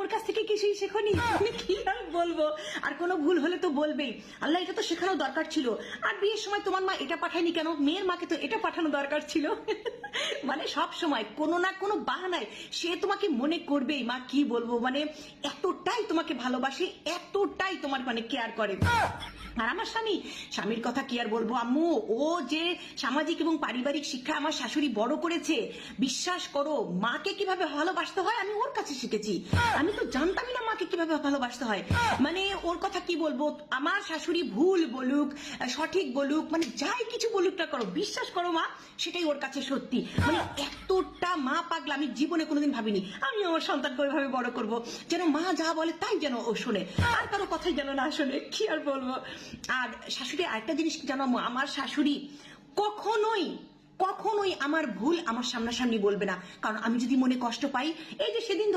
ওর কাছ থেকে কিছুই শেখনি? কি আর বলবো, আর কোনো ভুল হলে তো বলবেই। আল্লাহ, এটা তো শেখানো দরকার ছিল। আর বিয়ের সময় তোমার মা এটা পাঠায়নি কেন? মেয়ের মাকে তো এটা পাঠানো দরকার ছিল। মানে সব সময় কোনো না কোনো বাহানায় সে তোমাকে মনে করবেই। মা কি বলবো, মানে এতটাই তোমাকে ভালোবাসে, এতটাই তোমার মানে কেয়ার করে। আর আমার স্বামীর কথা কি আর বলবো আম্মু, ও যে সামাজিক এবং পারিবারিক শিক্ষা আমার শাশুড়ি বড় করেছে, বিশ্বাস করো মাকে কিভাবে ভালোবাসতে হয় আমি ওর কাছে শিখেছি। আমি তো জানতামই না মাকে কিভাবে ভালোবাসতে হয়। মানে ওর কথা কি বলবো, আমার শাশুড়ি ভুল বলুক সঠিক বলুক, মানে যাই কিছু বলুক না করো, বিশ্বাস করো মা সেটাই ওর কাছে সত্যি। মানে এতটা মা পাগলা আমি জীবনে কোনোদিন ভাবিনি। আমি আমার সন্তানকে ওইভাবে বড় করব যেন মা যা বলে তাই যেন ও শোনে, আর কারো কথাই যেন না শোনে। কি আর বলবো। আর শাশুড়ি আরেকটা জিনিস জানো, আমার শাশুড়ি কখনোই কখনোই আমার ভুল আমার সামনাসামনি বলবে না, কারণ আমি যদি মনে কষ্ট পাই, এই যে সেদিন